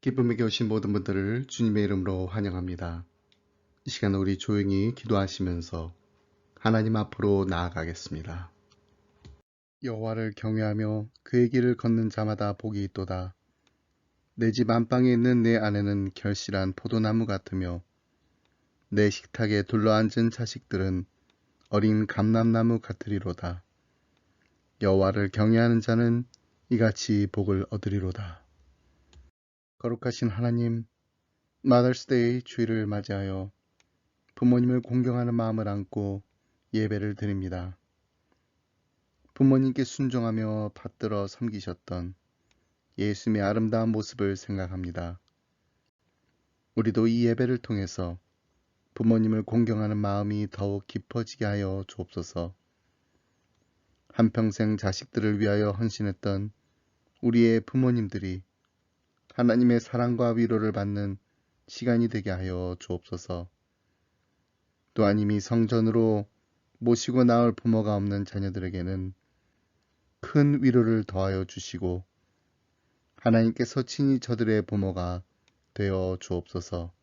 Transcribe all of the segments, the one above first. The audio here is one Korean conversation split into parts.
기쁨에게 오신 모든 분들을 주님의 이름으로 환영합니다. 이 시간 우리 조용히 기도하시면서 하나님 앞으로 나아가겠습니다. 여호와를 경외하며 그의 길을 걷는 자마다 복이 있도다. 내 집 안방에 있는 내 아내는 결실한 포도나무 같으며 내 식탁에 둘러앉은 자식들은 어린 감람나무 같으리로다. 여호와를 경외하는 자는 이같이 복을 얻으리로다. 거룩하신 하나님, 마더스데이 주일을 맞이하여 부모님을 공경하는 마음을 안고 예배를 드립니다. 부모님께 순종하며 받들어 섬기셨던 예수님의 아름다운 모습을 생각합니다. 우리도 이 예배를 통해서 부모님을 공경하는 마음이 더욱 깊어지게 하여 주옵소서. 한평생 자식들을 위하여 헌신했던 우리의 부모님들이 하나님의 사랑과 위로를 받는 시간이 되게 하여 주옵소서. 또한 이미 성전으로 모시고 나올 부모가 없는 자녀들에게는 큰 위로를 더하여 주시고 하나님께서 친히 저들의 부모가 되어 주옵소서.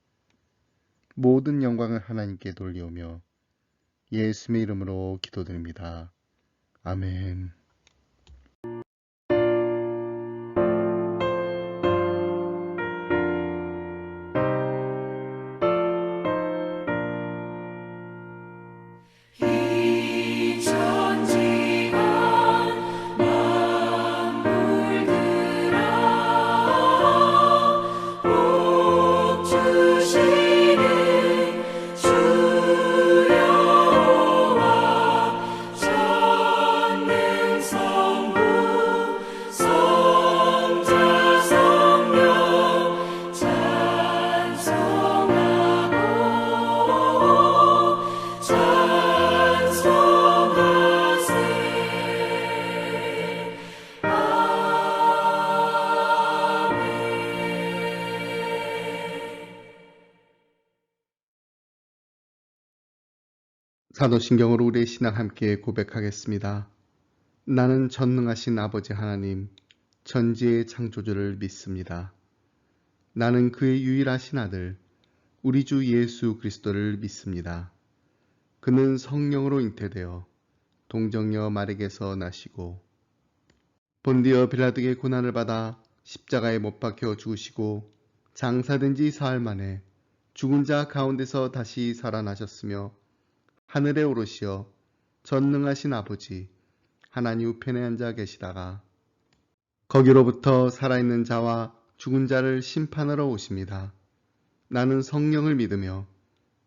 모든 영광을 하나님께 돌리오며 예수님의 이름으로 기도드립니다. 아멘. 사도신경으로 우리의 신앙 함께 고백하겠습니다. 나는 전능하신 아버지 하나님, 천지의 창조주를 믿습니다. 나는 그의 유일하신 아들, 우리 주 예수 그리스도를 믿습니다. 그는 성령으로 잉태되어 동정녀 마리에게서 나시고 본디어 빌라도의 고난을 받아 십자가에 못 박혀 죽으시고 장사된 지 사흘 만에 죽은 자 가운데서 다시 살아나셨으며 하늘에 오르시어 전능하신 아버지 하나님 우편에 앉아 계시다가 거기로부터 살아있는 자와 죽은 자를 심판하러 오십니다. 나는 성령을 믿으며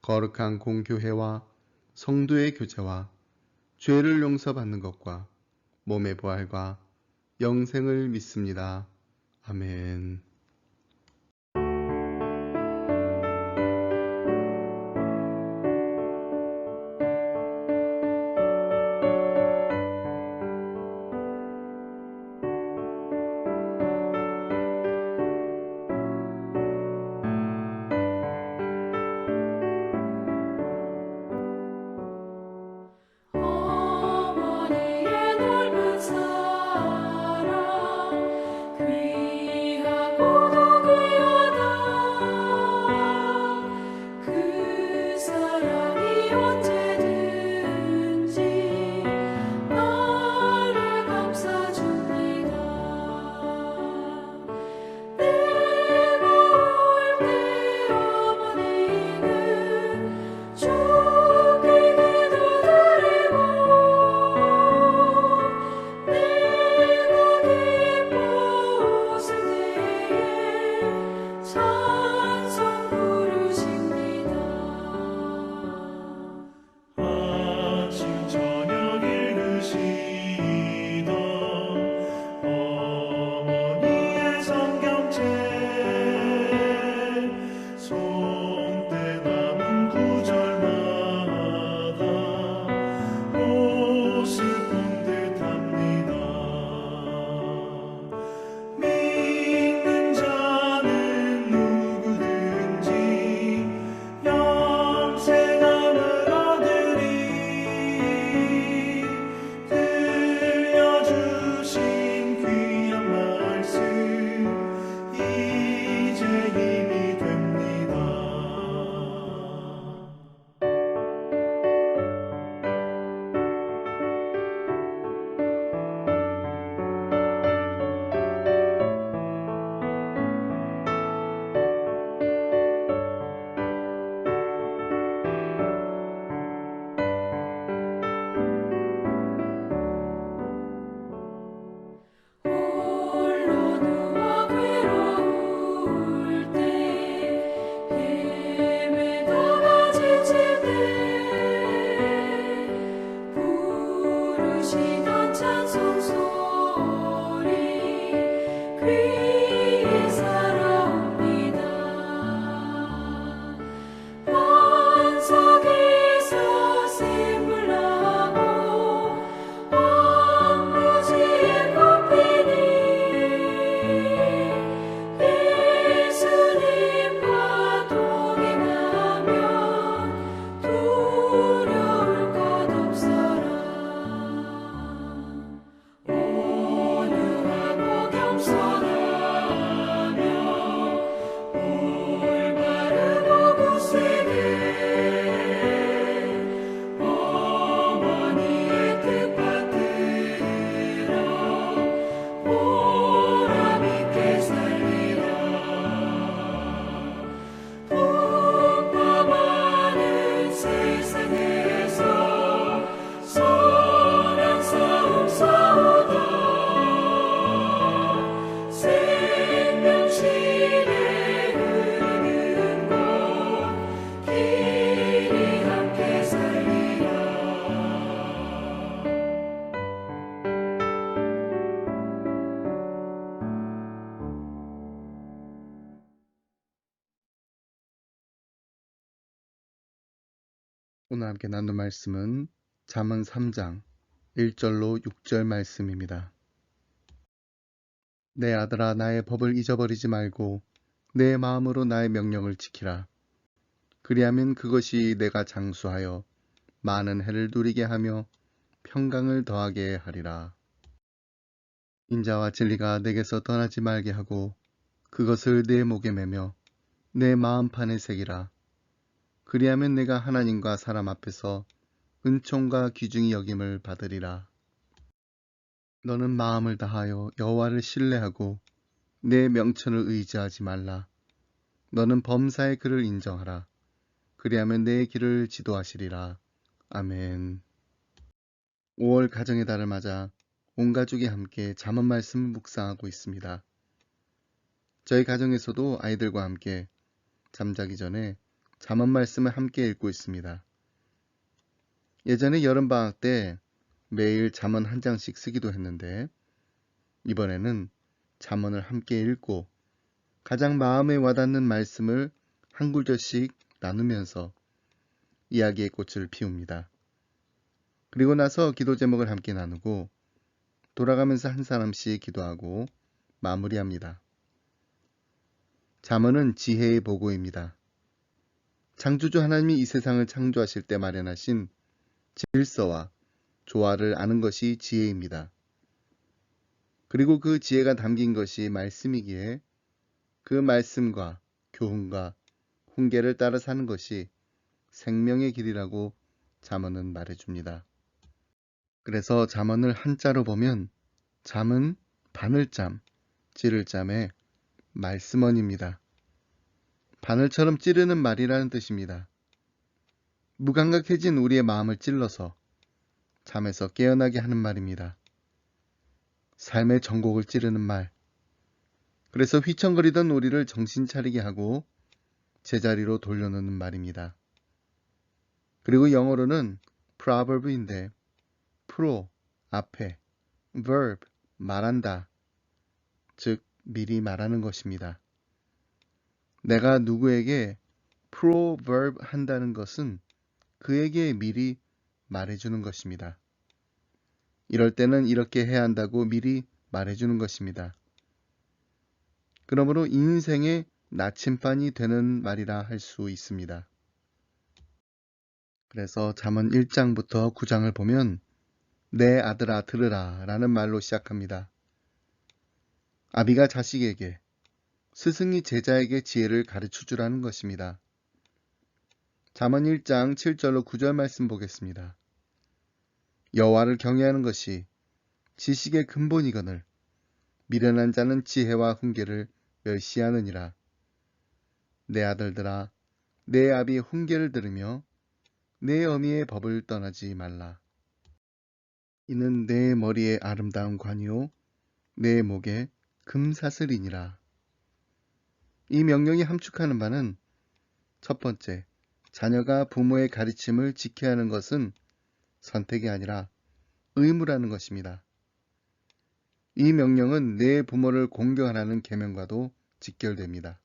거룩한 공교회와 성도의 교제와 죄를 용서받는 것과 몸의 부활과 영생을 믿습니다. 아멘. 어머니의 넓은 사랑 귀하고 오늘 함께 나눌 말씀은 잠언 3장 1절로 6절 말씀입니다. 내 아들아, 나의 법을 잊어버리지 말고 내 마음으로 나의 명령을 지키라. 그리하면 그것이 내가 장수하여 많은 해를 누리게 하며 평강을 더하게 하리라. 인자와 진리가 내게서 떠나지 말게 하고 그것을 내 목에 매며 내 마음판에 새기라. 그리하면 내가 하나님과 사람 앞에서 은총과 귀중히 여김을 받으리라. 너는 마음을 다하여 여호와를 신뢰하고 내 명천을 의지하지 말라. 너는 범사의 그를 인정하라. 그리하면 내 길을 지도하시리라. 아멘. 5월 가정의 달을 맞아 온 가족이 함께 잠언 말씀을 묵상하고 있습니다. 저희 가정에서도 아이들과 함께 잠자기 전에 잠언 말씀을 함께 읽고 있습니다. 예전에 여름방학 때 매일 잠언 한 장씩 쓰기도 했는데 이번에는 잠언을 함께 읽고 가장 마음에 와닿는 말씀을 한 구절씩 나누면서 이야기의 꽃을 피웁니다. 그리고 나서 기도 제목을 함께 나누고 돌아가면서 한 사람씩 기도하고 마무리합니다. 잠언은 지혜의 보고입니다. 창조주 하나님이 이 세상을 창조하실 때 마련하신 질서와 조화를 아는 것이 지혜입니다. 그리고 그 지혜가 담긴 것이 말씀이기에 그 말씀과 교훈과 훈계를 따라 사는 것이 생명의 길이라고 잠언은 말해줍니다. 그래서 잠언을 한자로 보면 잠은 바늘잠, 찌를잠의 말씀언입니다. 바늘처럼 찌르는 말이라는 뜻입니다. 무감각해진 우리의 마음을 찔러서 잠에서 깨어나게 하는 말입니다. 삶의 전곡을 찌르는 말. 그래서 휘청거리던 우리를 정신 차리게 하고 제자리로 돌려놓는 말입니다. 그리고 영어로는 proverb인데 pro, 앞에, verb, 말한다. 즉 미리 말하는 것입니다. 내가 누구에게 proverb 한다는 것은 그에게 미리 말해주는 것입니다. 이럴 때는 이렇게 해야 한다고 미리 말해주는 것입니다. 그러므로 인생의 나침반이 되는 말이라 할 수 있습니다. 그래서 잠언 1장부터 9장을 보면 내 아들아 들으라 라는 말로 시작합니다. 아비가 자식에게, 스승이 제자에게 지혜를 가르쳐 주라는 것입니다. 잠언 1장 7절로 9절 말씀 보겠습니다. 여호와를 경외하는 것이 지식의 근본이거늘 미련한 자는 지혜와 훈계를 멸시하느니라. 내 아들들아, 내 아비의 훈계를 들으며 내 어미의 법을 떠나지 말라. 이는 내 머리에 아름다운 관이요 내 목에 금사슬이니라. 이 명령이 함축하는 바는 첫 번째, 자녀가 부모의 가르침을 지켜야 하는 것은 선택이 아니라 의무라는 것입니다. 이 명령은 내 부모를 공경하라는 계명과도 직결됩니다.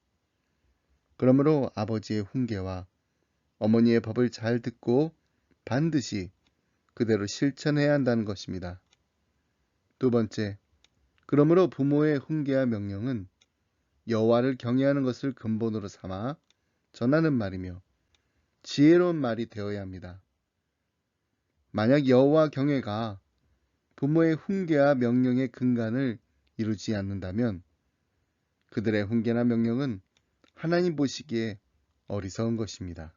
그러므로 아버지의 훈계와 어머니의 법을 잘 듣고 반드시 그대로 실천해야 한다는 것입니다. 두 번째, 그러므로 부모의 훈계와 명령은 여호와를 경외하는 것을 근본으로 삼아 전하는 말이며 지혜로운 말이 되어야 합니다. 만약 여호와 경외가 부모의 훈계와 명령의 근간을 이루지 않는다면 그들의 훈계나 명령은 하나님 보시기에 어리석은 것입니다.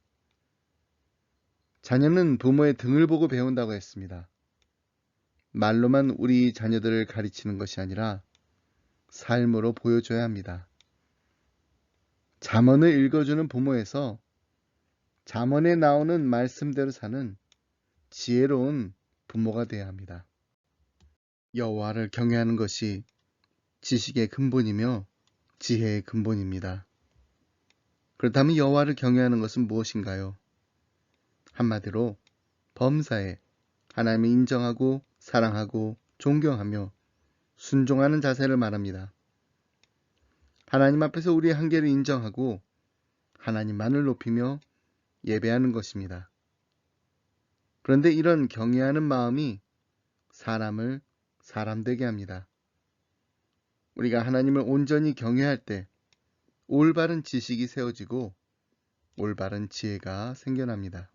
자녀는 부모의 등을 보고 배운다고 했습니다. 말로만 우리 자녀들을 가르치는 것이 아니라 삶으로 보여줘야 합니다. 잠언을 읽어주는 부모에서 잠언에 나오는 말씀대로 사는 지혜로운 부모가 되어야 합니다. 여호와를 경외하는 것이 지식의 근본이며 지혜의 근본입니다. 그렇다면 여호와를 경외하는 것은 무엇인가요? 한마디로 범사에 하나님을 인정하고 사랑하고 존경하며 순종하는 자세를 말합니다. 하나님 앞에서 우리의 한계를 인정하고 하나님만을 높이며 예배하는 것입니다. 그런데 이런 경외하는 마음이 사람을 사람 되게 합니다. 우리가 하나님을 온전히 경외할 때 올바른 지식이 세워지고 올바른 지혜가 생겨납니다.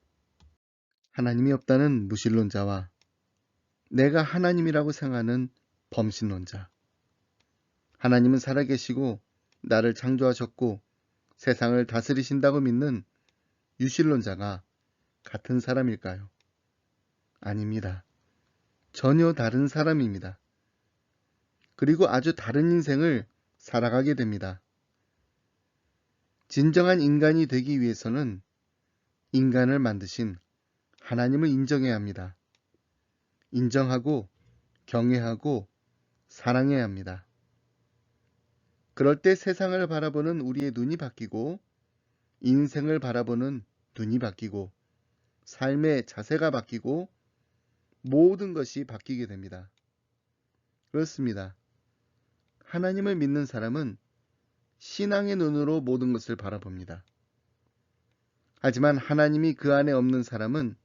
하나님이 없다는 무신론자와 내가 하나님이라고 생각하는 범신론자, 하나님은 살아계시고 나를 창조하셨고 세상을 다스리신다고 믿는 유신론자가 같은 사람일까요? 아닙니다. 전혀 다른 사람입니다. 그리고 아주 다른 인생을 살아가게 됩니다. 진정한 인간이 되기 위해서는 인간을 만드신 하나님을 인정해야 합니다. 인정하고 경외하고 사랑해야 합니다. 그럴 때 세상을 바라보는 우리의 눈이 바뀌고 인생을 바라보는 눈이 바뀌고 삶의 자세가 바뀌고 모든 것이 바뀌게 됩니다. 그렇습니다. 하나님을 믿는 사람은 신앙의 눈으로 모든 것을 바라봅니다. 하지만 하나님이 그 안에 없는 사람은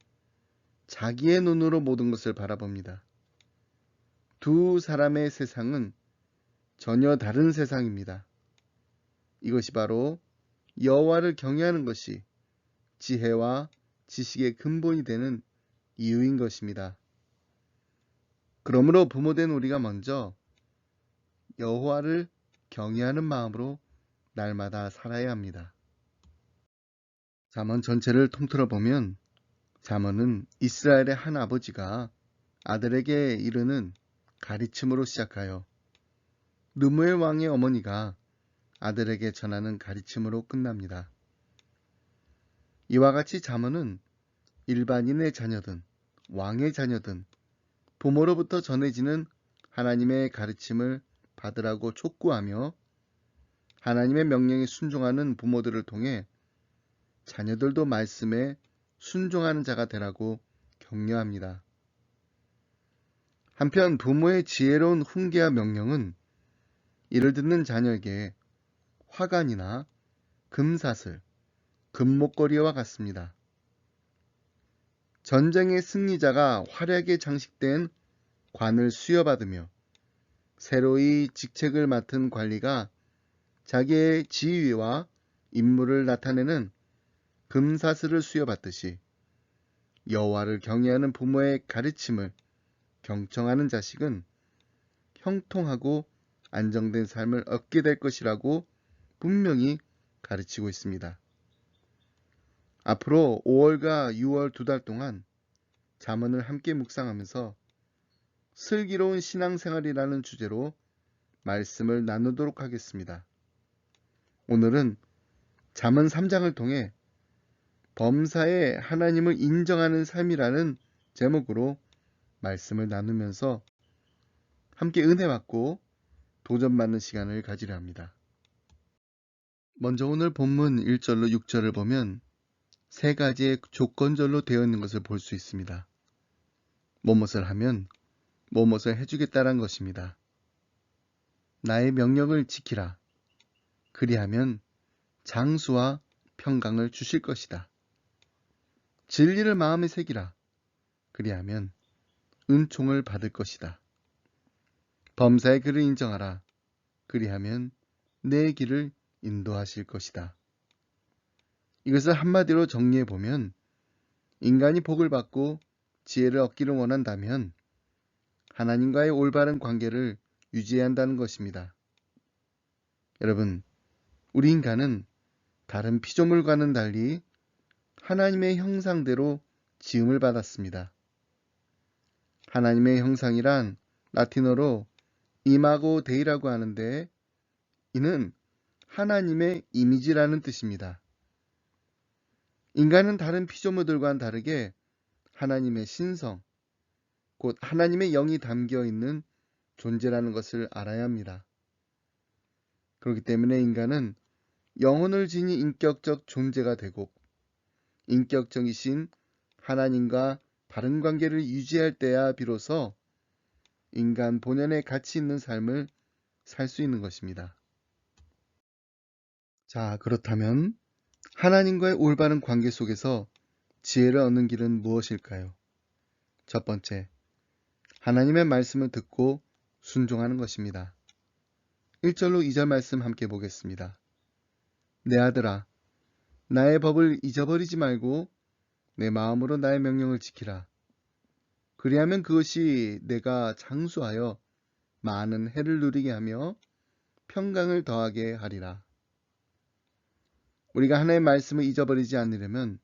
자기의 눈으로 모든 것을 바라봅니다. 두 사람의 세상은 전혀 다른 세상입니다. 이것이 바로 여호와를 경외하는 것이 지혜와 지식의 근본이 되는 이유인 것입니다. 그러므로 부모된 우리가 먼저 여호와를 경외하는 마음으로 날마다 살아야 합니다. 잠언 전체를 통틀어 보면 잠언은 이스라엘의 한 아버지가 아들에게 이르는 가르침으로 시작하여 르무엘 왕의 어머니가 아들에게 전하는 가르침으로 끝납니다. 이와 같이 잠언은 일반인의 자녀든 왕의 자녀든 부모로부터 전해지는 하나님의 가르침을 받으라고 촉구하며 하나님의 명령에 순종하는 부모들을 통해 자녀들도 말씀에 순종하는 자가 되라고 격려합니다. 한편 부모의 지혜로운 훈계와 명령은 이를 듣는 자녀에게 화관이나 금사슬, 금목걸이와 같습니다. 전쟁의 승리자가 화려하게 장식된 관을 수여받으며 새로이 직책을 맡은 관리가 자기의 지위와 임무를 나타내는 금사슬을 수여받듯이 여호와를 경외하는 부모의 가르침을 경청하는 자식은 형통하고 안정된 삶을 얻게 될 것이라고 분명히 가르치고 있습니다. 앞으로 5월과 6월 2달 동안 잠언을 함께 묵상하면서 슬기로운 신앙생활이라는 주제로 말씀을 나누도록 하겠습니다. 오늘은 잠언 3장을 통해 범사에 하나님을 인정하는 삶이라는 제목으로 말씀을 나누면서 함께 은혜 받고 도전받는 시간을 가지려 합니다. 먼저 오늘 본문 1절로 6절을 보면 세 가지의 조건절로 되어 있는 것을 볼 수 있습니다. 뭐뭇을 하면 뭐뭇을 해주겠다란 것입니다. 나의 명령을 지키라. 그리하면 장수와 평강을 주실 것이다. 진리를 마음에 새기라. 그리하면 은총을 받을 것이다. 범사의 그를 인정하라. 그리하면 내 길을 인도하실 것이다. 이것을 한마디로 정리해 보면 인간이 복을 받고 지혜를 얻기를 원한다면 하나님과의 올바른 관계를 유지해야 한다는 것입니다. 여러분, 우리 인간은 다른 피조물과는 달리 하나님의 형상대로 지음을 받았습니다. 하나님의 형상이란 라틴어로 이마고 데이라고 하는데 이는 하나님의 이미지라는 뜻입니다. 인간은 다른 피조물들과는 다르게 하나님의 신성, 곧 하나님의 영이 담겨 있는 존재라는 것을 알아야 합니다. 그렇기 때문에 인간은 영혼을 지닌 인격적 존재가 되고 인격적이신 하나님과 바른 관계를 유지할 때야 비로소 인간 본연의 가치 있는 삶을 살 수 있는 것입니다. 자, 그렇다면 하나님과의 올바른 관계 속에서 지혜를 얻는 길은 무엇일까요? 첫 번째, 하나님의 말씀을 듣고 순종하는 것입니다. 1절로 2절 말씀 함께 보겠습니다. 내 아들아, 나의 법을 잊어버리지 말고 내 마음으로 나의 명령을 지키라. 그리하면 그것이 내가 장수하여 많은 해를 누리게 하며 평강을 더하게 하리라. 우리가 하나님의 말씀을 잊어버리지 않으려면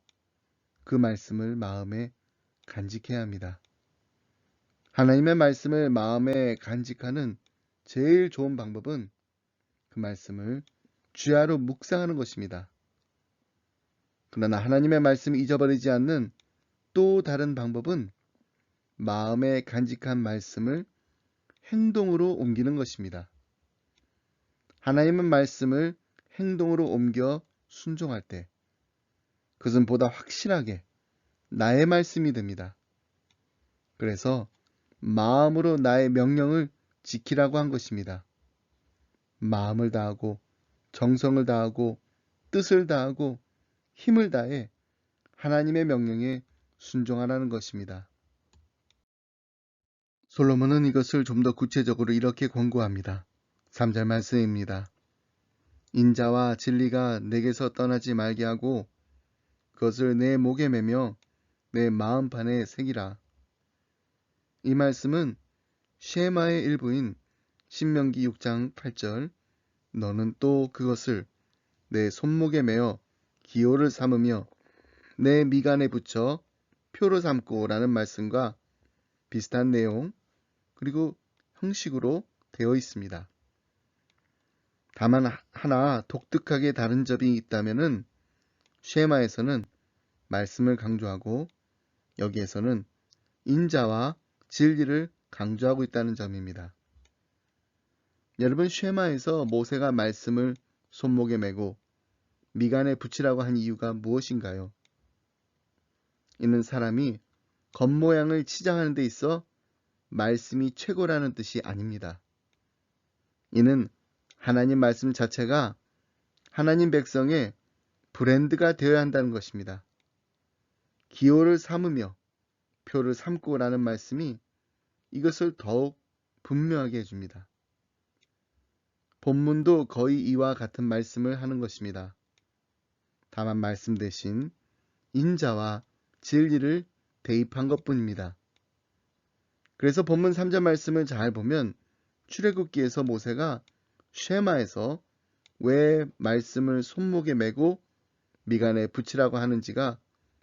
그 말씀을 마음에 간직해야 합니다. 하나님의 말씀을 마음에 간직하는 제일 좋은 방법은 그 말씀을 주야로 묵상하는 것입니다. 그러나 하나님의 말씀을 잊어버리지 않는 또 다른 방법은 마음에 간직한 말씀을 행동으로 옮기는 것입니다. 하나님의 말씀을 행동으로 옮겨 순종할 때 그것은 보다 확실하게 나의 말씀이 됩니다. 그래서 마음으로 나의 명령을 지키라고 한 것입니다. 마음을 다하고 정성을 다하고 뜻을 다하고 힘을 다해 하나님의 명령에 순종하라는 것입니다. 솔로몬은 이것을 좀 더 구체적으로 이렇게 권고합니다. 3절 말씀입니다. 인자와 진리가 내게서 떠나지 말게 하고 그것을 내 목에 매며 내 마음판에 새기라. 이 말씀은 쉐마의 일부인 신명기 6장 8절 너는 또 그것을 내 손목에 매어 기호를 삼으며 내 미간에 붙여 표로 삼고 라는 말씀과 비슷한 내용 그리고 형식으로 되어 있습니다. 다만 하나 독특하게 다른 점이 있다면은 쉐마에서는 말씀을 강조하고 여기에서는 인자와 진리를 강조하고 있다는 점입니다. 여러분 쉐마에서 모세가 말씀을 손목에 메고 미간에 붙이라고 한 이유가 무엇인가요? 이는 사람이 겉모양을 치장하는 데 있어 말씀이 최고라는 뜻이 아닙니다. 이는 하나님 말씀 자체가 하나님 백성의 브랜드가 되어야 한다는 것입니다. 기호를 삼으며 표를 삼고라는 말씀이 이것을 더욱 분명하게 해줍니다. 본문도 거의 이와 같은 말씀을 하는 것입니다. 다만 말씀 대신 인자와 진리를 대입한 것뿐입니다. 그래서 본문 3절 말씀을 잘 보면 출애굽기에서 모세가 쉐마에서 왜 말씀을 손목에 메고 미간에 붙이라고 하는지가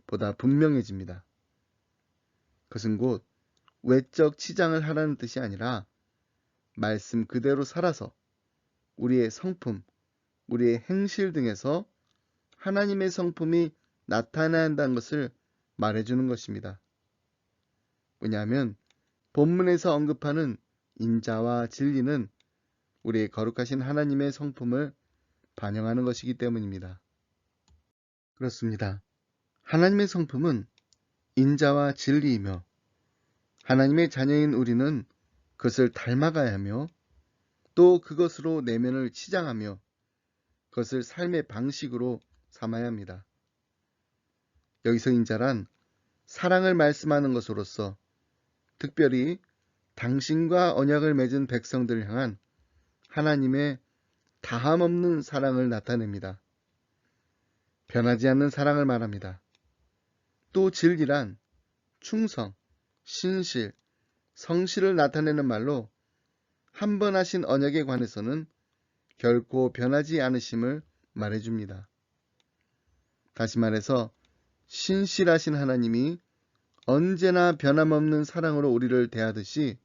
보다 분명해집니다. 그것은 곧 외적 치장을 하라는 뜻이 아니라 말씀 그대로 살아서 우리의 성품, 우리의 행실 등에서 하나님의 성품이 나타나야 한다는 것을 말해주는 것입니다. 왜냐하면 본문에서 언급하는 인자와 진리는 우리의 거룩하신 하나님의 성품을 반영하는 것이기 때문입니다. 그렇습니다. 하나님의 성품은 인자와 진리이며 하나님의 자녀인 우리는 그것을 닮아가야 하며 또 그것으로 내면을 치장하며 그것을 삶의 방식으로 삼아야 합니다. 여기서 인자란 사랑을 말씀하는 것으로서 특별히 당신과 언약을 맺은 백성들을 향한 하나님의 다함없는 사랑을 나타냅니다. 변하지 않는 사랑을 말합니다. 또 진리란 충성, 신실, 성실을 나타내는 말로 한 번 하신 언약에 관해서는 결코 변하지 않으심을 말해줍니다. 다시 말해서 신실하신 하나님이 언제나 변함없는 사랑으로 우리를 대하듯이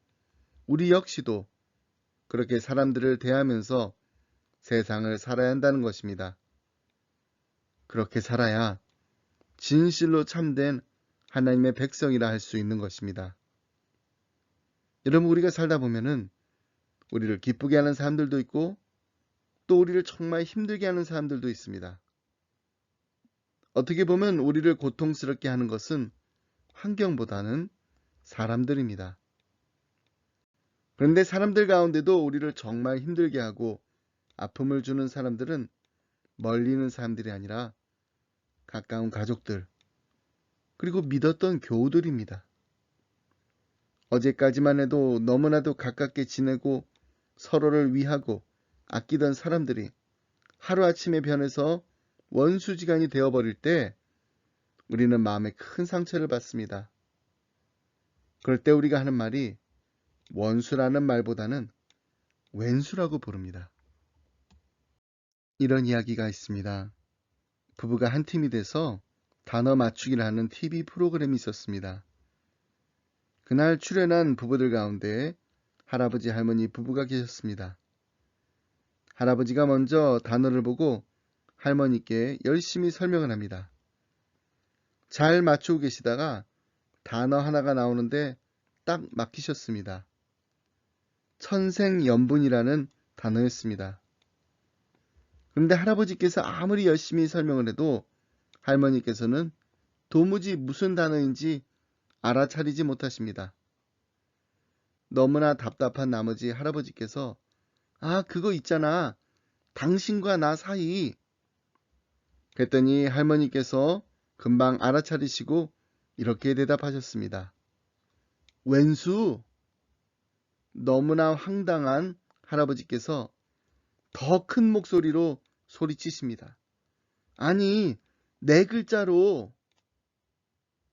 우리 역시도 그렇게 사람들을 대하면서 세상을 살아야 한다는 것입니다. 그렇게 살아야 진실로 참된 하나님의 백성이라 할 수 있는 것입니다. 여러분 우리가 살다 보면은 우리를 기쁘게 하는 사람들도 있고 또 우리를 정말 힘들게 하는 사람들도 있습니다. 어떻게 보면 우리를 고통스럽게 하는 것은 환경보다는 사람들입니다. 그런데 사람들 가운데도 우리를 정말 힘들게 하고 아픔을 주는 사람들은 멀리 있는 사람들이 아니라 가까운 가족들, 그리고 믿었던 교우들입니다. 어제까지만 해도 너무나도 가깝게 지내고 서로를 위하고 아끼던 사람들이 하루아침에 변해서 원수지간이 되어버릴 때 우리는 마음에 큰 상처를 받습니다. 그럴 때 우리가 하는 말이 원수라는 말보다는 왼수라고 부릅니다. 이런 이야기가 있습니다. 부부가 한 팀이 돼서 단어 맞추기를 하는 TV 프로그램이 있었습니다. 그날 출연한 부부들 가운데 할아버지 할머니 부부가 계셨습니다. 할아버지가 먼저 단어를 보고 할머니께 열심히 설명을 합니다. 잘 맞추고 계시다가 단어 하나가 나오는데 딱 막히셨습니다. 천생연분이라는 단어였습니다. 그런데 할아버지께서 아무리 열심히 설명을 해도 할머니께서는 도무지 무슨 단어인지 알아차리지 못하십니다. 너무나 답답한 나머지 할아버지께서 그거 있잖아. 당신과 나 사이. 그랬더니 할머니께서 금방 알아차리시고 이렇게 대답하셨습니다. 왼수. 너무나 황당한 할아버지께서 더 큰 목소리로 소리치십니다. 아니, 네 글자로.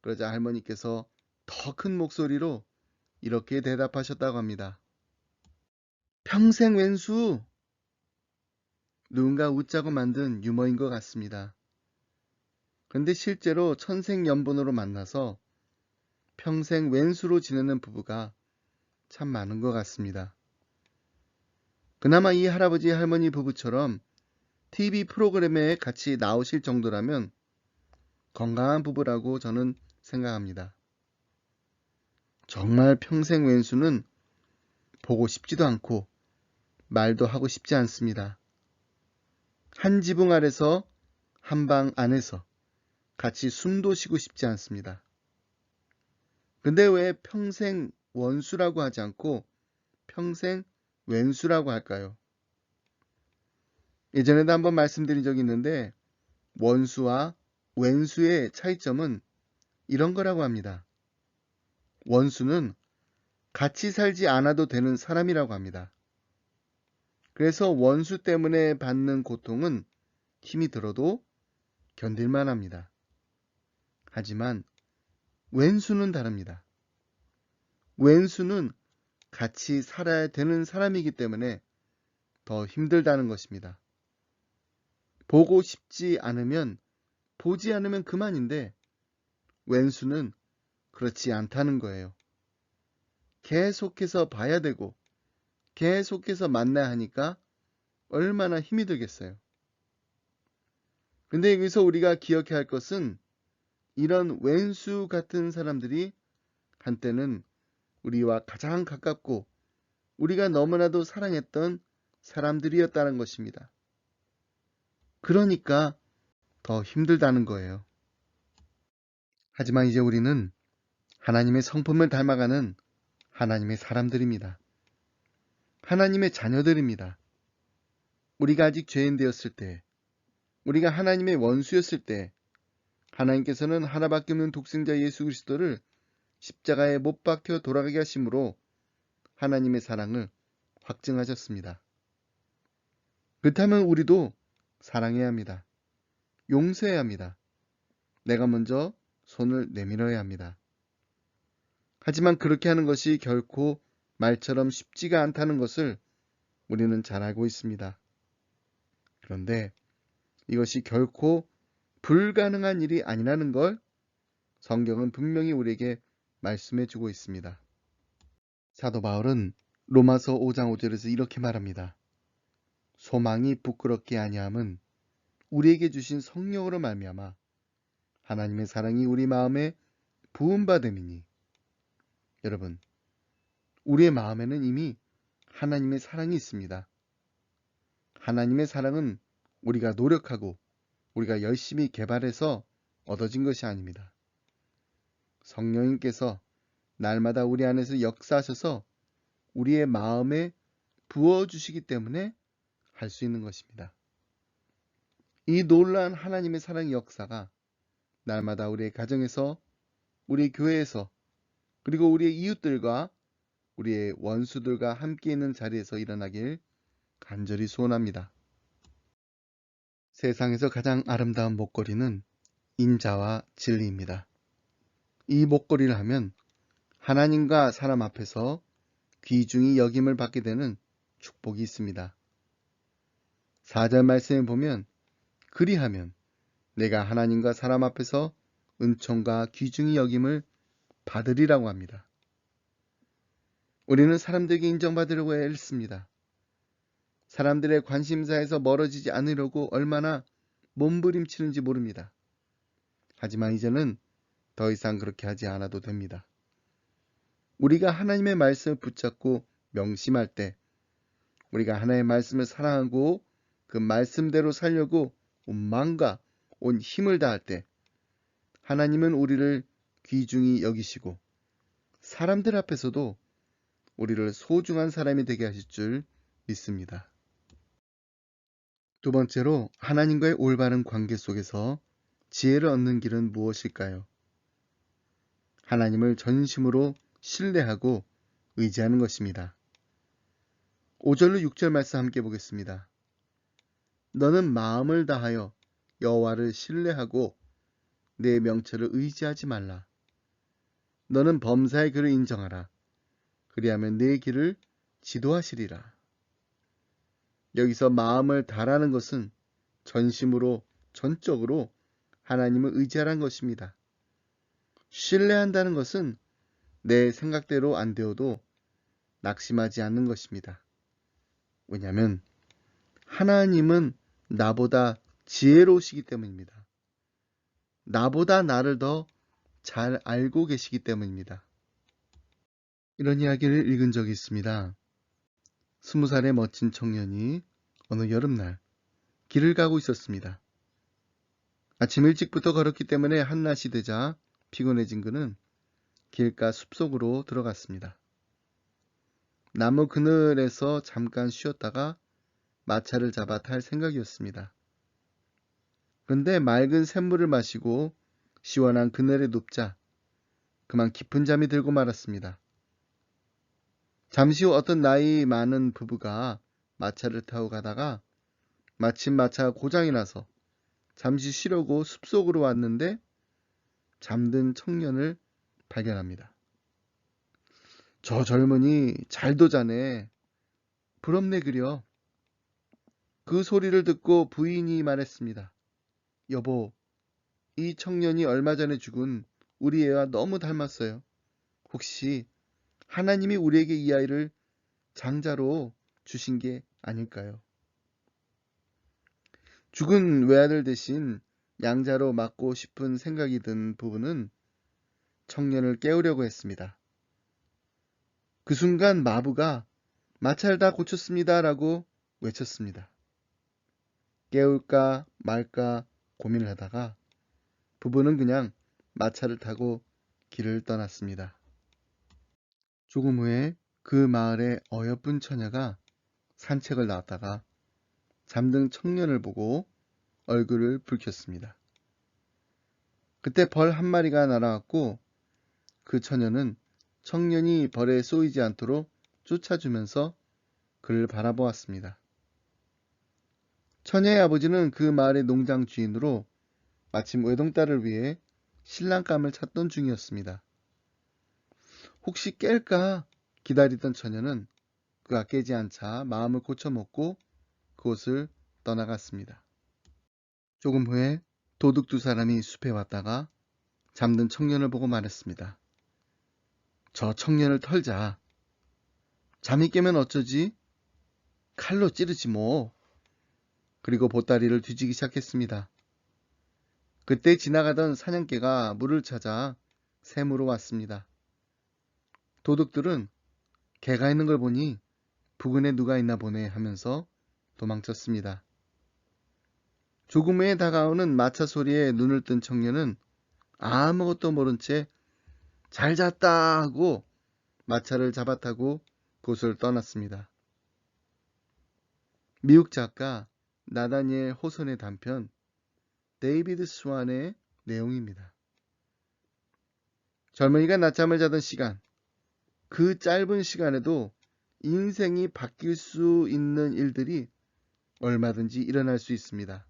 그러자 할머니께서 더 큰 목소리로 이렇게 대답하셨다고 합니다. 평생 왼수. 누군가 웃자고 만든 유머인 것 같습니다. 그런데 실제로 천생연분으로 만나서 평생 왼수로 지내는 부부가 참 많은 것 같습니다. 그나마 이 할아버지 할머니 부부처럼 TV 프로그램에 같이 나오실 정도라면 건강한 부부라고 저는 생각합니다. 정말 평생 왼수는 보고 싶지도 않고 말도 하고 싶지 않습니다. 한 지붕 아래서 한 방 안에서 같이 숨도 쉬고 싶지 않습니다. 근데 왜 평생 원수라고 하지 않고 평생 왼수라고 할까요? 예전에도 한번 말씀드린 적이 있는데 원수와 왼수의 차이점은 이런 거라고 합니다. 원수는 같이 살지 않아도 되는 사람이라고 합니다. 그래서 원수 때문에 받는 고통은 힘이 들어도 견딜만 합니다. 하지만 왼수는 다릅니다. 왼수는 같이 살아야 되는 사람이기 때문에 더 힘들다는 것입니다. 보고 싶지 않으면 보지 않으면 그만인데 왼수는 그렇지 않다는 거예요. 계속해서 봐야 되고 계속해서 만나야 하니까 얼마나 힘이 들겠어요. 근데 여기서 우리가 기억해야 할 것은 이런 왼수 같은 사람들이 한때는 우리와 가장 가깝고 우리가 너무나도 사랑했던 사람들이었다는 것입니다. 그러니까 더 힘들다는 거예요. 하지만 이제 우리는 하나님의 성품을 닮아가는 하나님의 사람들입니다. 하나님의 자녀들입니다. 우리가 아직 죄인 되었을 때, 우리가 하나님의 원수였을 때 하나님께서는 하나밖에 없는 독생자 예수 그리스도를 십자가에 못 박혀 돌아가게 하심으로 하나님의 사랑을 확증하셨습니다. 그렇다면 우리도 사랑해야 합니다. 용서해야 합니다. 내가 먼저 손을 내밀어야 합니다. 하지만 그렇게 하는 것이 결코 말처럼 쉽지가 않다는 것을 우리는 잘 알고 있습니다. 그런데 이것이 결코 불가능한 일이 아니라는 걸 성경은 분명히 우리에게 말씀해 주고 있습니다. 사도 바울은 로마서 5장 5절에서 이렇게 말합니다. 소망이 부끄럽게 아니함은 우리에게 주신 성령으로 말미암아 하나님의 사랑이 우리 마음에 부음받음이니. 여러분, 우리의 마음에는 이미 하나님의 사랑이 있습니다. 하나님의 사랑은 우리가 노력하고 우리가 열심히 개발해서 얻어진 것이 아닙니다. 성령님께서 날마다 우리 안에서 역사하셔서 우리의 마음에 부어주시기 때문에 할 수 있는 것입니다. 이 놀라운 하나님의 사랑의 역사가 날마다 우리의 가정에서, 우리 교회에서, 그리고 우리의 이웃들과 우리의 원수들과 함께 있는 자리에서 일어나길 간절히 소원합니다. 세상에서 가장 아름다운 목걸이는 인자와 진리입니다. 이 목걸이를 하면 하나님과 사람 앞에서 귀중히 여김을 받게 되는 축복이 있습니다. 4절 말씀에 보면 그리하면 내가 하나님과 사람 앞에서 은총과 귀중히 여김을 받으리라고 합니다. 우리는 사람들에게 인정받으려고 애씁니다. 사람들의 관심사에서 멀어지지 않으려고 얼마나 몸부림치는지 모릅니다. 하지만 이제는 더 이상 그렇게 하지 않아도 됩니다. 우리가 하나님의 말씀을 붙잡고 명심할 때, 우리가 하나님의 말씀을 사랑하고 그 말씀대로 살려고 온 마음과 온 힘을 다할 때, 하나님은 우리를 귀중히 여기시고 사람들 앞에서도 우리를 소중한 사람이 되게 하실 줄 믿습니다. 두 번째로, 하나님과의 올바른 관계 속에서 지혜를 얻는 길은 무엇일까요? 하나님을 전심으로 신뢰하고 의지하는 것입니다. 5절로 6절 말씀 함께 보겠습니다. 너는 마음을 다하여 여호와를 신뢰하고 내 명철을 의지하지 말라. 너는 범사의 그를 인정하라. 그리하면 내 길을 지도하시리라. 여기서 마음을 다하라는 것은 전심으로 전적으로 하나님을 의지하라는 것입니다. 신뢰한다는 것은 내 생각대로 안 되어도 낙심하지 않는 것입니다. 왜냐하면 하나님은 나보다 지혜로우시기 때문입니다. 나보다 나를 더 잘 알고 계시기 때문입니다. 이런 이야기를 읽은 적이 있습니다. 20살의 멋진 청년이 어느 여름날 길을 가고 있었습니다. 아침 일찍부터 걸었기 때문에 한낮이 되자 피곤해진 그는 길가 숲속으로 들어갔습니다. 나무 그늘에서 잠깐 쉬었다가 마차를 잡아 탈 생각이었습니다. 그런데 맑은 샘물을 마시고 시원한 그늘에 눕자 그만 깊은 잠이 들고 말았습니다. 잠시 후 어떤 나이 많은 부부가 마차를 타고 가다가 마침 마차가 고장이 나서 잠시 쉬려고 숲속으로 왔는데 잠든 청년을 발견합니다. 저 젊은이 잘도 자네. 부럽네 그려. 그 소리를 듣고 부인이 말했습니다. 여보, 이 청년이 얼마 전에 죽은 우리 애와 너무 닮았어요. 혹시 하나님이 우리에게 이 아이를 장자로 주신 게 아닐까요? 죽은 외아들 대신 양자로 맡고 싶은 생각이 든 부부는 청년을 깨우려고 했습니다. 그 순간 마부가 마차를 다 고쳤습니다 라고 외쳤습니다. 깨울까 말까 고민을 하다가 부부는 그냥 마차를 타고 길을 떠났습니다. 조금 후에 그 마을의 어여쁜 처녀가 산책을 나왔다가 잠든 청년을 보고 얼굴을 붉혔습니다. 그때 벌 한 마리가 날아왔고 그 처녀는 청년이 벌에 쏘이지 않도록 쫓아주면서 그를 바라보았습니다. 처녀의 아버지는 그 마을의 농장 주인으로 마침 외동딸을 위해 신랑감을 찾던 중이었습니다. 혹시 깰까 기다리던 처녀는 그가 깨지 않자 마음을 고쳐먹고 그곳을 떠나갔습니다. 조금 후에 도둑 두 사람이 숲에 왔다가 잠든 청년을 보고 말했습니다. 저 청년을 털자. 잠이 깨면 어쩌지? 칼로 찌르지 뭐. 그리고 보따리를 뒤지기 시작했습니다. 그때 지나가던 사냥개가 물을 찾아 샘으로 왔습니다. 도둑들은 개가 있는 걸 보니 부근에 누가 있나 보네 하면서 도망쳤습니다. 조금 후에 다가오는 마차 소리에 눈을 뜬 청년은 아무것도 모른 채 잘 잤다 하고 마차를 잡아타고 그곳을 떠났습니다. 미국 작가 나다니엘 호손의 단편 데이비드 스완의 내용입니다. 젊은이가 낮잠을 자던 시간, 그 짧은 시간에도 인생이 바뀔 수 있는 일들이 얼마든지 일어날 수 있습니다.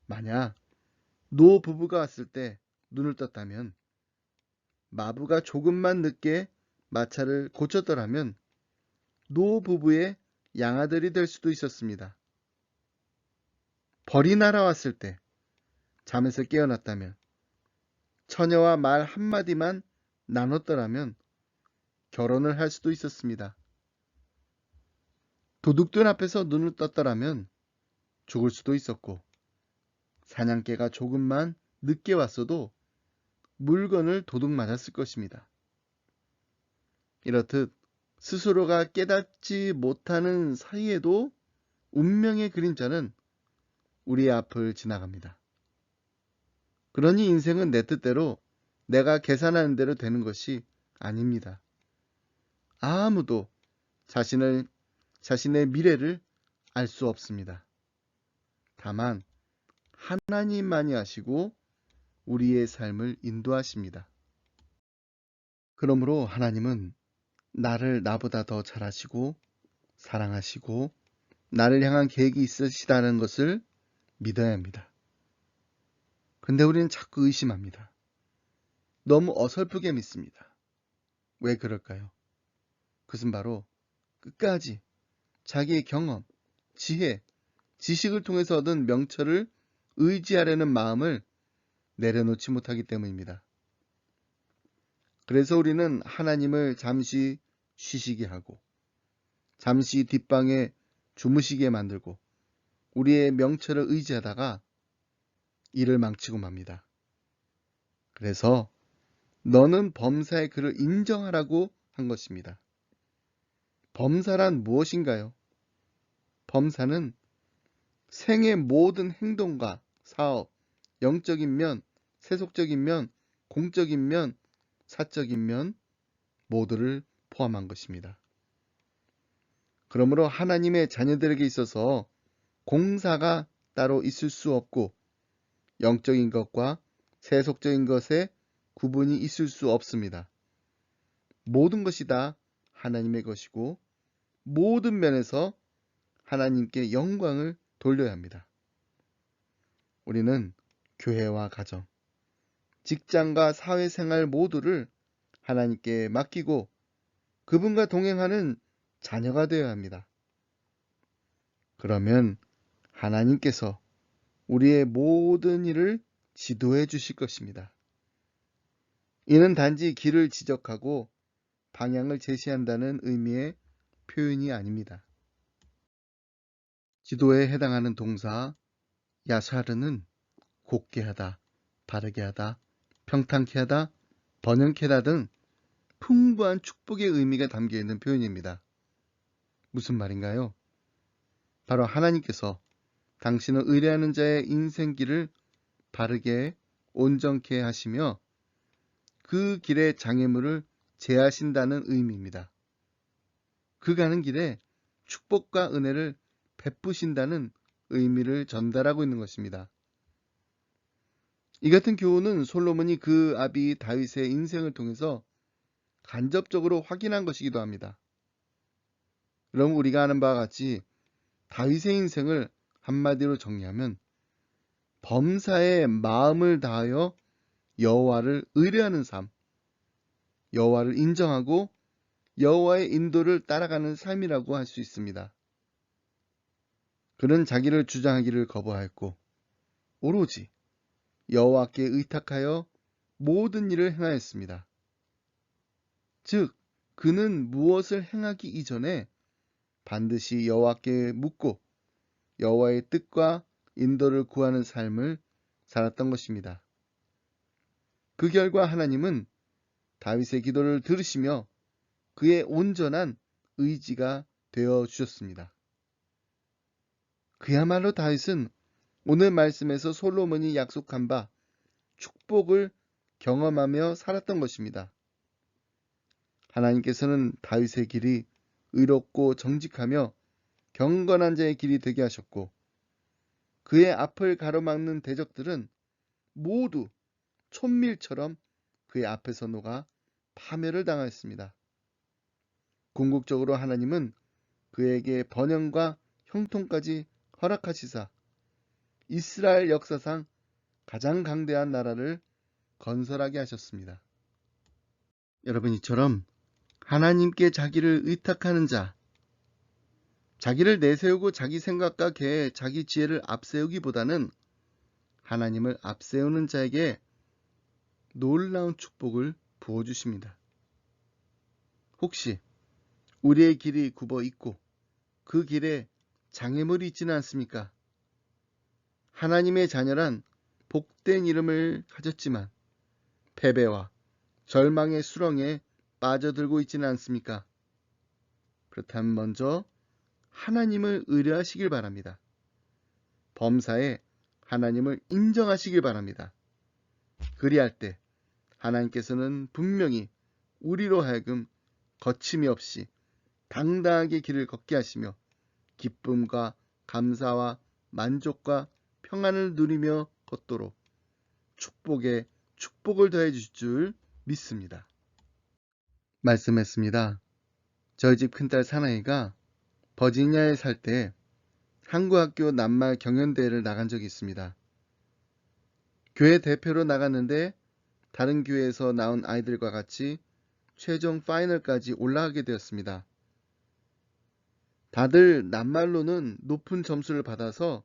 만약 노 부부가 왔을 때 눈을 떴다면, 마부가 조금만 늦게 마차를 고쳤더라면 노 부부의 양아들이 될 수도 있었습니다. 벌이 날아왔을 때 잠에서 깨어났다면, 처녀와 말 한마디만 나눴더라면 결혼을 할 수도 있었습니다. 도둑들 앞에서 눈을 떴더라면 죽을 수도 있었고, 사냥개가 조금만 늦게 왔어도 물건을 도둑 맞았을 것입니다. 이렇듯 스스로가 깨닫지 못하는 사이에도 운명의 그림자는 우리의 앞을 지나갑니다. 그러니 인생은 내 뜻대로, 내가 계산하는 대로 되는 것이 아닙니다. 아무도 자신의 미래를 알 수 없습니다. 다만 하나님만이 아시고 우리의 삶을 인도하십니다. 그러므로 하나님은 나를 나보다 더 잘 아시고 사랑하시고 나를 향한 계획이 있으시다는 것을 믿어야 합니다. 근데 우리는 자꾸 의심합니다. 너무 어설프게 믿습니다. 왜 그럴까요? 그것은 바로 끝까지 자기의 경험, 지혜, 지식을 통해서 얻은 명철을 의지하려는 마음을 내려놓지 못하기 때문입니다. 그래서 우리는 하나님을 잠시 쉬시게 하고, 잠시 뒷방에 주무시게 만들고, 우리의 명철을 의지하다가 일을 망치고 맙니다. 그래서 너는 범사의 그를 인정하라고 한 것입니다. 범사란 무엇인가요? 범사는 생의 모든 행동과 사업, 영적인 면, 세속적인 면, 공적인 면, 사적인 면 모두를 포함한 것입니다. 그러므로 하나님의 자녀들에게 있어서 공사가 따로 있을 수 없고, 영적인 것과 세속적인 것에 구분이 있을 수 없습니다. 모든 것이 다 하나님의 것이고, 모든 면에서 하나님께 영광을 돌려야 합니다. 우리는 교회와 가정, 직장과 사회생활 모두를 하나님께 맡기고 그분과 동행하는 자녀가 되어야 합니다. 그러면 하나님께서 우리의 모든 일을 지도해 주실 것입니다. 이는 단지 길을 지적하고 방향을 제시한다는 의미의 표현이 아닙니다. 지도에 해당하는 동사 야샤르는 곱게 하다, 바르게 하다, 평탄케 하다, 번영케 하다 등 풍부한 축복의 의미가 담겨 있는 표현입니다. 무슨 말인가요? 바로 하나님께서 당신을 의뢰하는 자의 인생길을 바르게 온전케 하시며 그 길의 장애물을 제하신다는 의미입니다. 그 가는 길에 축복과 은혜를 베푸신다는 의미를 전달하고 있는 것입니다. 이 같은 교훈은 솔로몬이 그 아비 다윗의 인생을 통해서 간접적으로 확인한 것이기도 합니다. 그럼 우리가 아는 바와 같이 다윗의 인생을 한마디로 정리하면 범사에 마음을 다하여 여호와를 의뢰하는 삶, 여호와를 인정하고 여호와의 인도를 따라가는 삶이라고 할 수 있습니다. 그는 자기를 주장하기를 거부하였고 오로지 여호와께 의탁하여 모든 일을 행하였습니다. 즉, 그는 무엇을 행하기 이전에 반드시 여호와께 묻고 여호와의 뜻과 인도를 구하는 삶을 살았던 것입니다. 그 결과 하나님은 다윗의 기도를 들으시며 그의 온전한 의지가 되어 주셨습니다. 그야말로 다윗은 오늘 말씀에서 솔로몬이 약속한 바 축복을 경험하며 살았던 것입니다. 하나님께서는 다윗의 길이 의롭고 정직하며 경건한 자의 길이 되게 하셨고 그의 앞을 가로막는 대적들은 모두 촌밀처럼 그의 앞에서 녹아 파멸을 당하였습니다. 궁극적으로 하나님은 그에게 번영과 형통까지 허락하시사 이스라엘 역사상 가장 강대한 나라를 건설하게 하셨습니다. 여러분, 이처럼 하나님께 자기를 의탁하는 자, 자기를 내세우고 자기 생각과 계획, 자기 지혜를 앞세우기보다는 하나님을 앞세우는 자에게 놀라운 축복을 부어주십니다. 혹시 우리의 길이 굽어 있고 그 길에 장애물이 있지는 않습니까? 하나님의 자녀란 복된 이름을 가졌지만 패배와 절망의 수렁에 빠져들고 있지는 않습니까? 그렇다면 먼저 하나님을 의뢰하시길 바랍니다. 범사에 하나님을 인정하시길 바랍니다. 그리할 때 하나님께서는 분명히 우리로 하여금 거침이 없이 당당하게 길을 걷게 하시며 기쁨과 감사와 만족과 평안을 누리며 걷도록 축복에 축복을 더해 주실 줄 믿습니다. 말씀했습니다. 저희 집 큰딸 사나이가 버지니아에 살 때 한국학교 낱말 경연대회를 나간 적이 있습니다. 교회 대표로 나갔는데 다른 교회에서 나온 아이들과 같이 최종 파이널까지 올라가게 되었습니다. 다들 낱말로는 높은 점수를 받아서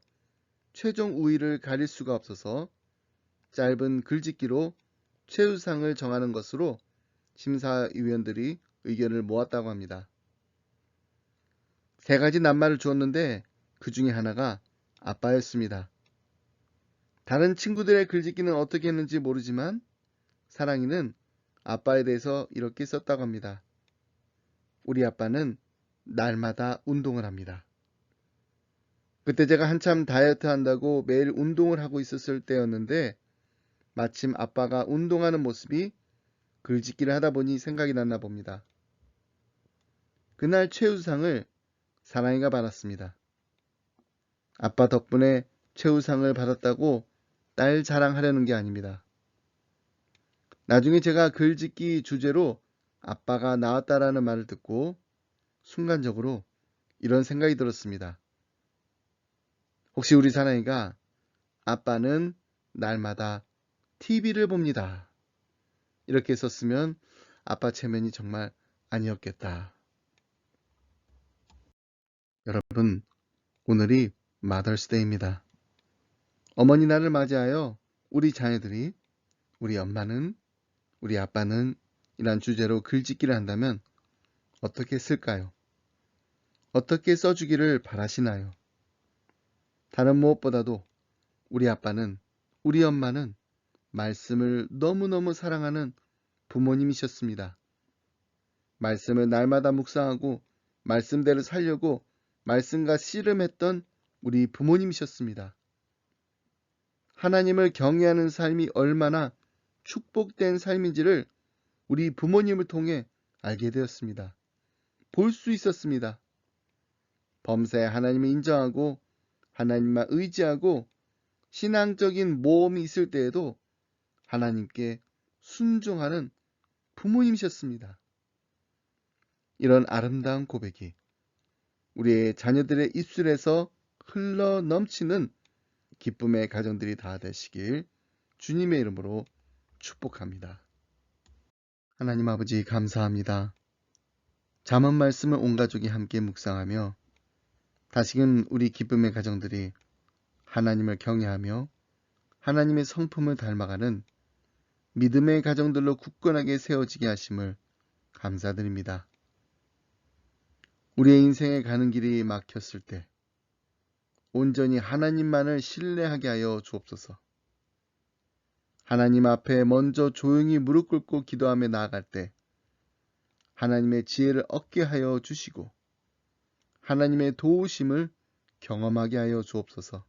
최종 우위를 가릴 수가 없어서 짧은 글짓기로 최우상을 정하는 것으로 심사위원들이 의견을 모았다고 합니다. 3가지 낱말을 주었는데 그 중에 하나가 아빠였습니다. 다른 친구들의 글짓기는 어떻게 했는지 모르지만 사랑이는 아빠에 대해서 이렇게 썼다고 합니다. 우리 아빠는 날마다 운동을 합니다. 그때 제가 한참 다이어트 한다고 매일 운동을 하고 있었을 때였는데 마침 아빠가 운동하는 모습이 글짓기를 하다 보니 생각이 났나 봅니다. 그날 최우상을 사랑이가 받았습니다. 아빠 덕분에 최우상을 받았다고 딸 자랑하려는 게 아닙니다. 나중에 제가 글짓기 주제로 아빠가 나왔다라는 말을 듣고 순간적으로 이런 생각이 들었습니다. 혹시 우리 사나이가 아빠는 날마다 TV를 봅니다. 이렇게 썼으면 아빠 체면이 정말 아니었겠다. 여러분, 오늘이 마더스데이입니다. 어머니 날을 맞이하여 우리 자녀들이 우리 엄마는, 우리 아빠는 이란 주제로 글짓기를 한다면 어떻게 쓸까요? 어떻게 써주기를 바라시나요? 다른 무엇보다도 우리 아빠는, 우리 엄마는 말씀을 너무너무 사랑하는 부모님이셨습니다. 말씀을 날마다 묵상하고 말씀대로 살려고 말씀과 씨름했던 우리 부모님이셨습니다. 하나님을 경외하는 삶이 얼마나 축복된 삶인지를 우리 부모님을 통해 알게 되었습니다. 볼 수 있었습니다. 범사에 하나님을 인정하고 하나님만 의지하고 신앙적인 모험이 있을 때에도 하나님께 순종하는 부모님이셨습니다. 이런 아름다운 고백이 우리의 자녀들의 입술에서 흘러 넘치는 기쁨의 가정들이 다 되시길 주님의 이름으로 축복합니다. 하나님 아버지 감사합니다. 잠언 말씀을 온 가족이 함께 묵상하며 다시금 우리 기쁨의 가정들이 하나님을 경외하며 하나님의 성품을 닮아가는 믿음의 가정들로 굳건하게 세워지게 하심을 감사드립니다. 우리의 인생에 가는 길이 막혔을 때 온전히 하나님만을 신뢰하게 하여 주옵소서. 하나님 앞에 먼저 조용히 무릎 꿇고 기도하며 나아갈 때 하나님의 지혜를 얻게 하여 주시고 하나님의 도우심을 경험하게 하여 주옵소서.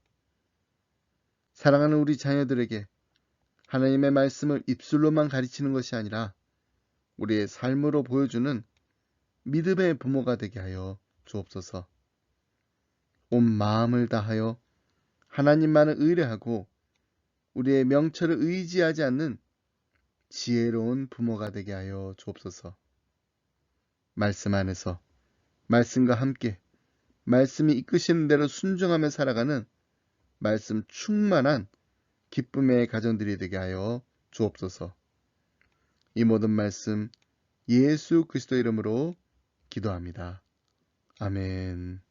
사랑하는 우리 자녀들에게 하나님의 말씀을 입술로만 가르치는 것이 아니라 우리의 삶으로 보여주는 믿음의 부모가 되게 하여 주옵소서. 온 마음을 다하여 하나님만을 의뢰하고 우리의 명철을 의지하지 않는 지혜로운 부모가 되게 하여 주옵소서. 말씀 안에서 말씀과 함께 말씀이 이끄시는 대로 순종하며 살아가는 말씀 충만한 기쁨의 가정들이 되게 하여 주옵소서. 이 모든 말씀 예수 그리스도 이름으로 기도합니다. 아멘.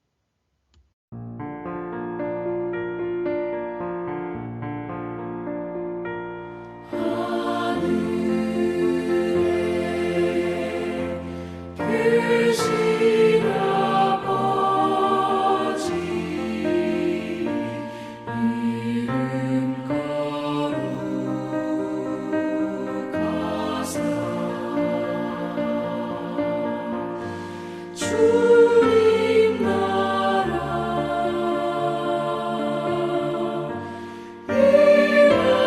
주님 나라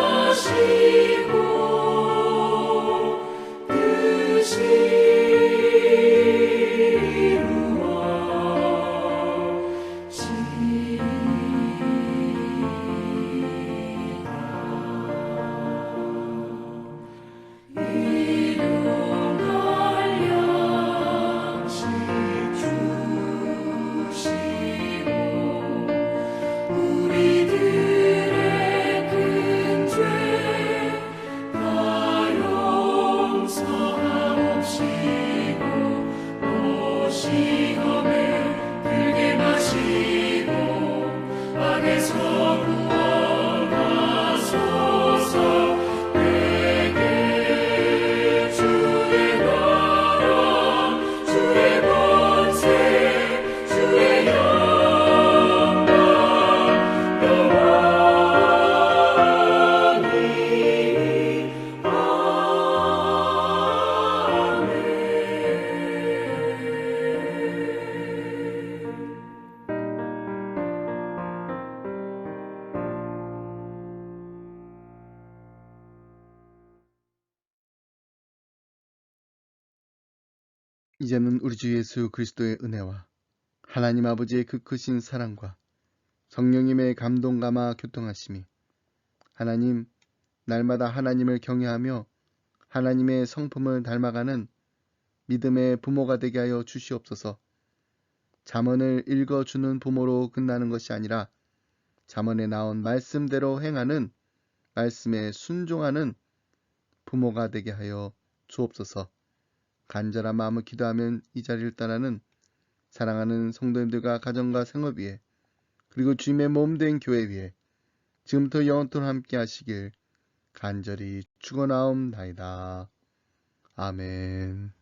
일하시고 뜻이 우리들의 큰 죄 다 용서하옵시고 또 시험에 들게 마시고 악에서 구원하소서. 내게 주의 나라 주의 권세 주의 영광 이제는 우리 주 예수 그리스도의 은혜와 하나님 아버지의 그 크신 사랑과 성령님의 감동감화 교통하심이 하나님 날마다 하나님을 경외하며 하나님의 성품을 닮아가는 믿음의 부모가 되게 하여 주시옵소서. 잠언을 읽어주는 부모로 끝나는 것이 아니라 잠언에 나온 말씀대로 행하는 말씀에 순종하는 부모가 되게 하여 주옵소서. 간절한 마음을 기도하면 이 자리를 떠나는 사랑하는 성도님들과 가정과 생업 위에 그리고 주님의 몸된 교회 위에 지금부터 영원토록 함께 하시길 간절히 축원하옵나이다. 아멘.